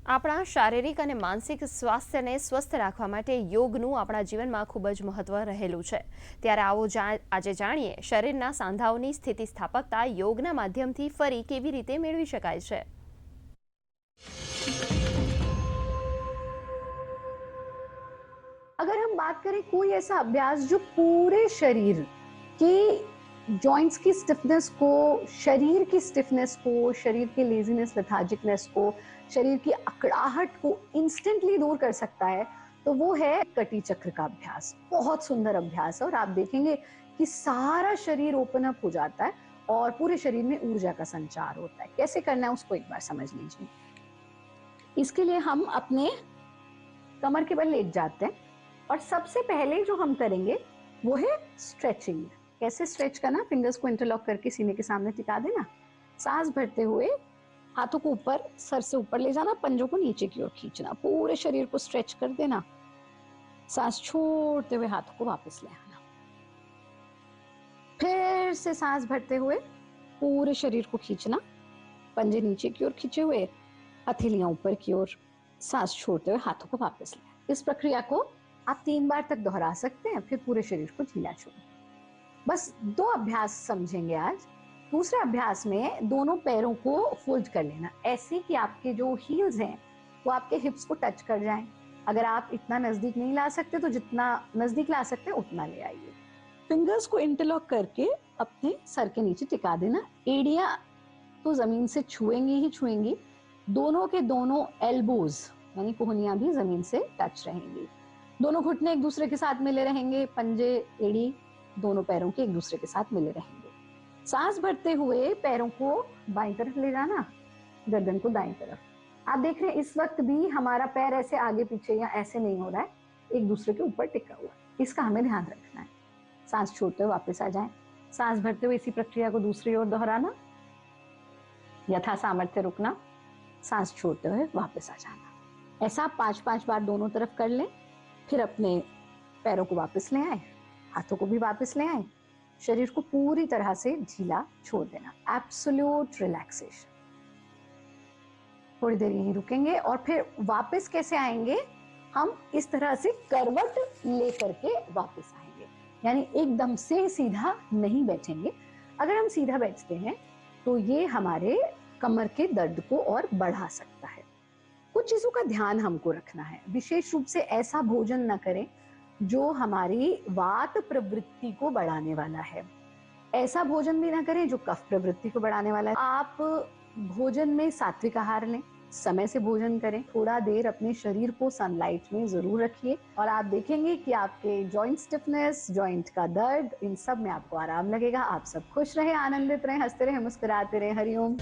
આપણા શારીરિક અને માનસિક સ્વાસ્થ્યને સ્વસ્થ રાખવા માટે યોગનું આપણા જીવનમાં ખૂબ જ મહત્વ રહેલું છે। ત્યારે આવો આજે જાણીએ શરીરના સાંધાઓની સ્થિતિસ્થાપકતા યોગના માધ્યમથી ફરી કેવી રીતે મેળવી શકાય છે। अगर हम बात करें कोई ऐसा अभ्यास जो पूरे शरीर के जॉइंट्स की स्टिफनेस को, शरीर की स्टिफनेस को, शरीर के लेजीनेस, लेथार्जिकनेस को, शरीर की अकड़ाहट को इंस्टेंटली दूर कर सकता है, तो वो है कटी चक्र का अभ्यास। बहुत सुंदर अभ्यास है और आप देखेंगे कि सारा शरीर ओपन अप हो जाता है और पूरे शरीर में ऊर्जा का संचार होता है। कैसे करना है उसको एक बार समझ लीजिए। इसके लिए हम अपने कमर के बल लेट जाते हैं और सबसे पहले जो हम करेंगे वो है स्ट्रेचिंग। कैसे स्ट्रेच करना? फिंगर्स को इंटरलॉक करके सीने के सामने टिका देना, सांस भरते हुए हाथों को ऊपर, सर से ऊपर ले जाना, पंजों को नीचे की ओर खींचना, पूरे शरीर को स्ट्रेच कर देना, सांस छोड़ते हुए हाथों को वापस ले आना, फिर से सांस भरते हुए पूरे शरीर को खींचना, पंजे नीचे की ओर खींचे हुए, हथेलियां ऊपर की ओर, सांस छोड़ते हुए हाथों को वापस ले। इस प्रक्रिया को आप 3 बार तक दोहरा सकते हैं, फिर पूरे शरीर को ढीला छोड़ें। बस 2 अभ्यास समझेंगे आज। दूसरे अभ्यास में दोनों पैरों को फोल्ड कर लेना, ऐसे कि आपके जो हील्स हैं वो आपके हिप्स को टच कर जाएं। अगर आप इतना नजदीक नहीं ला सकते तो जितना नजदीक ला सकते हैं उतना ले आइए। फिंगर्स को इंटरलॉक करके अपने सर के नीचे टिका देना। एड़ियां तो जमीन से छुएंगी ही छुएंगी, दोनों के दोनों एल्बोज यानी कोहनियां भी जमीन से टच रहेंगी। दोनों घुटने एक दूसरे के साथ मिले रहेंगे, पंजे, एड़ी दोनों पैरों के एक दूसरे के साथ मिले रहेंगे। सांस भरते हुए पैरों को बाईं तरफ ले जाना, गर्दन को दाईं तरफ। आप देख रहे हैं इस वक्त भी हमारा पैर ऐसे आगे पीछे या ऐसे नहीं हो रहा है, एक दूसरे के ऊपर टिका हुआ। इसका हमें ध्यान रखना है। सांस छोड़ते हुए वापस आ जाएं। सांस भरते हुए इसी प्रक्रिया को दूसरी ओर दोहराना, यथा सामर्थ्य रुकना, सांस छोड़ते हुए वापस आ जाना। ऐसा 5-5 बार दोनों तरफ कर लें। फिर अपने पैरों को वापस ले आए, हाथों को भी वापस ले आए, शरीर को पूरी तरह से ढीला छोड़ देना, एब्सोल्यूट रिलैक्सेशन। थोड़ी देर यहीं रुकेंगे और फिर वापस कैसे आएंगे? हम इस तरह से करवट लेकर के वापस आएंगे, यानी एकदम से सीधा नहीं बैठेंगे। अगर हम सीधा बैठते हैं तो ये हमारे कमर के दर्द को और बढ़ा सकता है। कुछ चीजों का ध्यान हमको रखना है। विशेष रूप से ऐसा भोजन न करें जो हमारी वात प्रवृत्ति को बढ़ाने वाला है। ऐसा भोजन भी ना करें जो कफ प्रवृत्ति को बढ़ाने वाला है। आप भोजन में सात्विक आहार लें, समय से भोजन करें, थोड़ा देर अपने शरीर को सनलाइट में जरूर रखिए और आप देखेंगे कि आपके जॉइंट स्टिफनेस, जॉइंट का दर्द, इन सब में आपको आराम लगेगा। आप सब खुश रहे, आनंदित रहे, हंसते रहे, मुस्कुराते रहे। हरिओम।